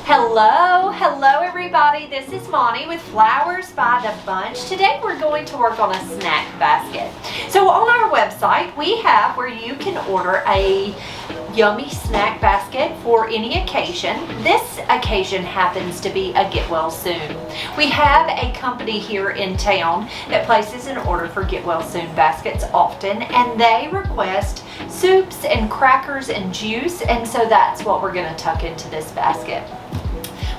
Hello everybody, this is Monty with Flowers by the Bunch. Today we're going to work on a snack basket. So on our website we have where you can order a yummy snack basket for any occasion. This occasion happens to be a get well soon. We have a company here in town that places an order for get well soon baskets often, and they request soups and crackers and juice, and so that's what we're going to tuck into this basket.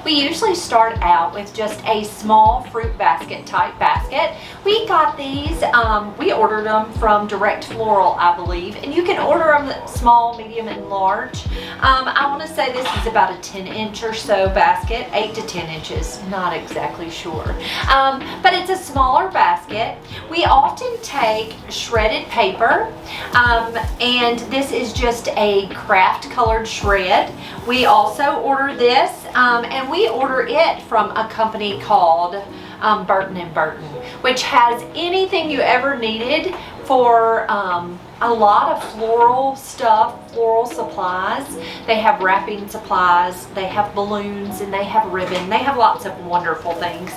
We usually start out with just a small fruit basket type basket. We got these, we ordered them from Direct Floral, I believe, and you can order them small, medium, and large. I want to say this is about a 10-inch or so basket, 8 to 10 inches, not exactly sure. But it's a smaller basket. We often take shredded paper, and this is just a craft colored shred. We also order this, and we order it from a company called Burton & Burton, which has anything you ever needed for a lot of floral stuff, floral supplies. They have wrapping supplies, they have balloons, and they have ribbon. They have lots of wonderful things.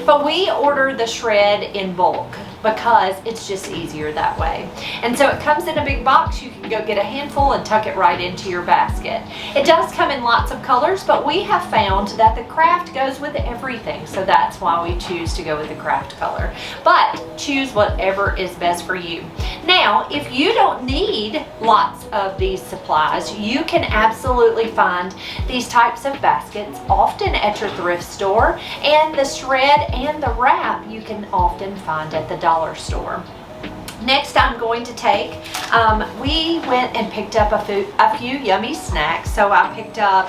But we order the shred in bulk because it's just easier that way. And so it comes in a big box. You can go get a handful and tuck it right into your basket. It does come in lots of colors, but we have found that the craft goes with everything. So that's why we choose to go with the craft color. But choose whatever is best for you. Now, if you don't need lots of these supplies, you can absolutely find these types of baskets often at your thrift store, and the shred and the wrap you can often find at the dollar store. Next, I'm going to take, we went and picked up a few yummy snacks. So I picked up,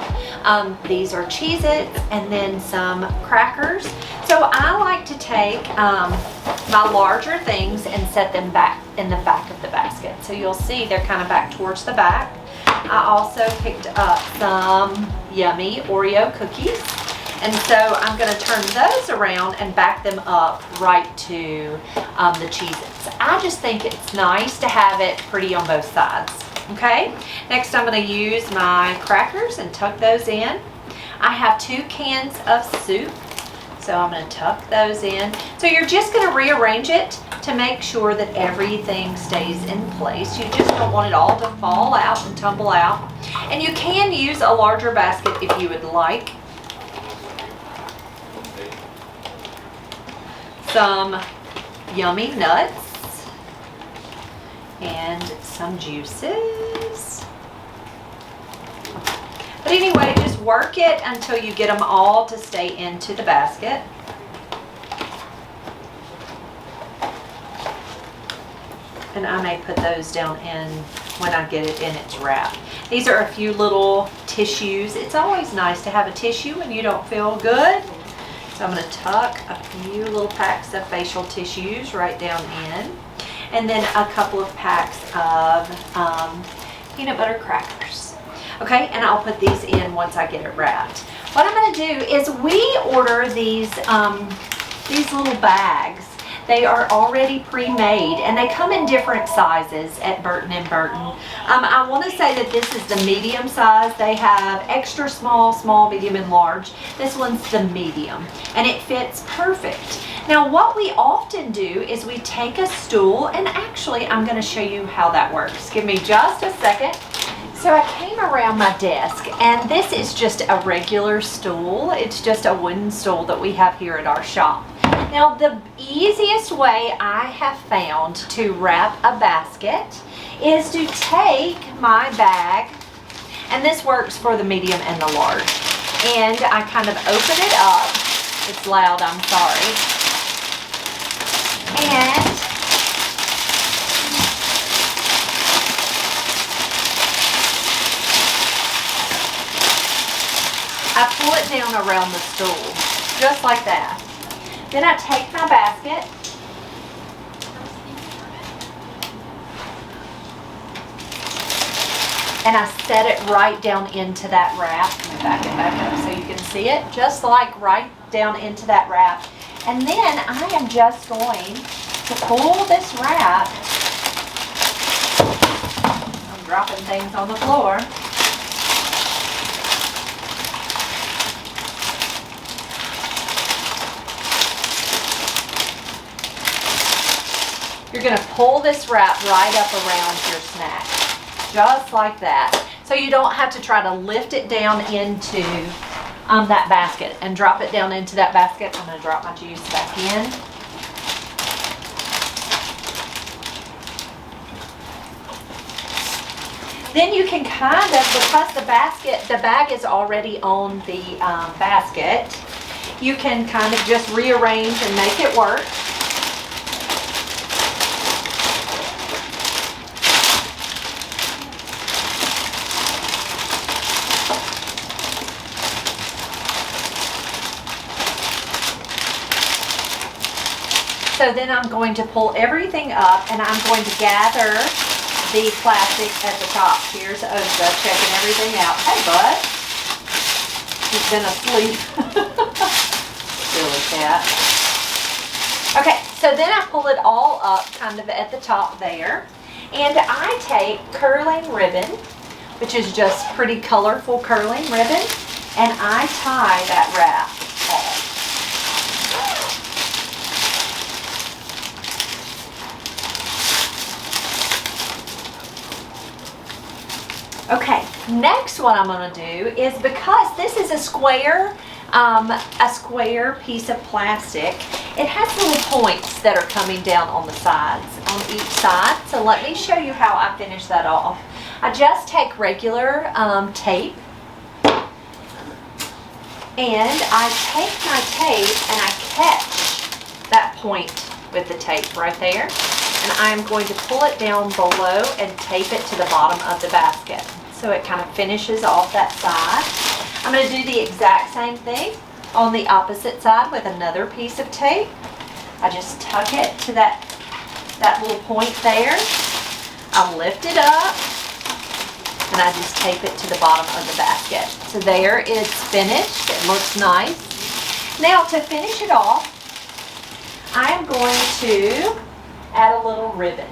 these are Cheez-Its and then some crackers. So I like to take my larger things and set them back in the back of the basket. So you'll see they're kind of back towards the back. I also picked up some yummy Oreo cookies. And so I'm going to turn those around and back them up right to the Cheez-Its. I just think it's nice to have it pretty on both sides. Okay, next I'm going to use my crackers and tuck those in. I have 2 cans of soup, so I'm going to tuck those in. So you're just going to rearrange it to make sure that everything stays in place. You just don't want it all to fall out and tumble out. And you can use a larger basket if you would like. Some yummy nuts and some juices. But anyway, just work it until you get them all to stay into the basket. And I may put those down in when I get it in its wrap. These are a few little tissues. It's always nice to have a tissue when you don't feel good. So I'm going to tuck a few little packs of facial tissues right down in, and then a couple of packs of peanut butter crackers. Okay, and I'll put these in once I get it wrapped. What I'm going to do is we order these little bags. They are already pre-made, and they come in different sizes at Burton & Burton. I want to say that this is the medium size. They have extra small, small, medium, and large. This one's the medium, and it fits perfect. Now, what we often do is we take a stool, and actually, I'm going to show you how that works. Give me just a second. So I came around my desk, and this is just a regular stool. It's just a wooden stool that we have here at our shop. Now, the easiest way I have found to wrap a basket is to take my bag, and this works for the medium and the large, and I kind of open it up. It's loud, I'm sorry. And I pull it down around the stool, just like that. Then I take my basket and I set it right down into that wrap. Let me back it back up so you can see it, just like right down into that wrap. And then I am just going to pull this wrap. I'm dropping things on the floor. you're gonna pull this wrap right up around your snack, just like that. So you don't have to try to lift it down into that basket and drop it down into that basket. I'm gonna drop my juice back in. Then you can kind of, because the bag is already on the basket, you can kind of just rearrange and make it work. So then I'm going to pull everything up and I'm going to gather the plastic at the top. Here's Oza checking everything out. Hey, bud. He's been asleep. Silly cat. Okay, so then I pull it all up kind of at the top there. And I take curling ribbon, which is just pretty colorful curling ribbon, and I tie that wrap off. Okay, next what I'm going to do is, because this is a square piece of plastic, it has little points that are coming down on the sides, on each side. So let me show you how I finish that off. I just take regular tape, and I take my tape and I catch that point with the tape right there. And I'm going to pull it down below and tape it to the bottom of the basket. So it kind of finishes off that side. I'm going to do the exact same thing on the opposite side with another piece of tape. I just tuck it to that little point there. I lift it up and I just tape it to the bottom of the basket. So there it's finished. It looks nice. Now to finish it off, I am going to add a little ribbon.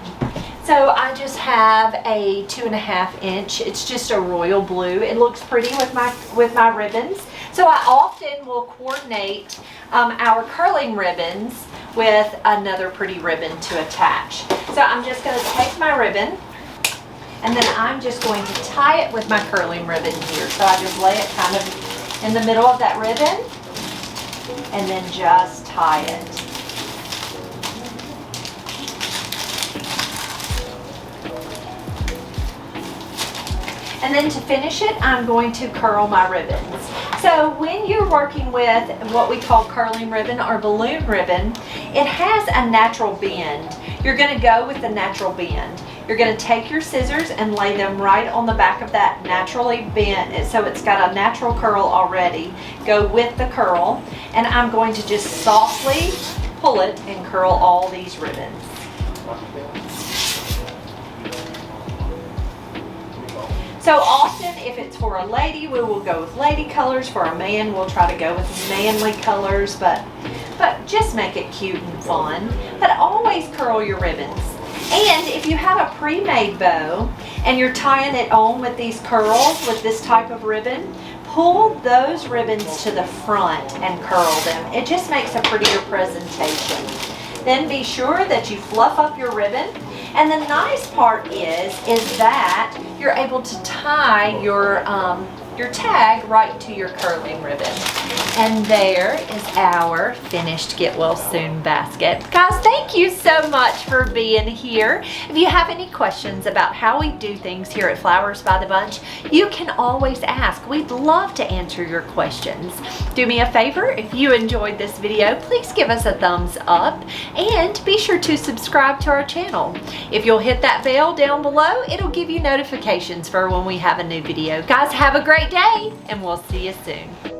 So I just have a 2.5 inch. It's just a royal blue. It looks pretty with my ribbons. So I often will coordinate our curling ribbons with another pretty ribbon to attach. So I'm just going to take my ribbon and then I'm just going to tie it with my curling ribbon here. So I just lay it kind of in the middle of that ribbon and then just tie it. And then to finish it, I'm going to curl my ribbons. So when you're working with what we call curling ribbon or balloon ribbon, it has a natural bend. You're going to go with the natural bend. You're going to take your scissors and lay them right on the back of that naturally bent, so it's got a natural curl already. Go with the curl, and I'm going to just softly pull it and curl all these ribbons. So often, if it's for a lady, we will go with lady colors. For a man, we'll try to go with manly colors, but just make it cute and fun. But always curl your ribbons. And if you have a pre-made bow and you're tying it on with these curls, with this type of ribbon, pull those ribbons to the front and curl them. It just makes a prettier presentation. Then be sure that you fluff up your ribbon. And the nice part is that you're able to tie your tag right to your curling ribbon. And there is our finished Get Well Soon basket. Guys, thank you so much for being here. If you have any questions about how we do things here at Flowers by the Bunch, you can always ask. We'd love to answer your questions. Do me a favor, if you enjoyed this video, please give us a thumbs up and be sure to subscribe to our channel. If you'll hit that bell down below, it'll give you notifications for when we have a new video. Guys, have a great day and we'll see you soon.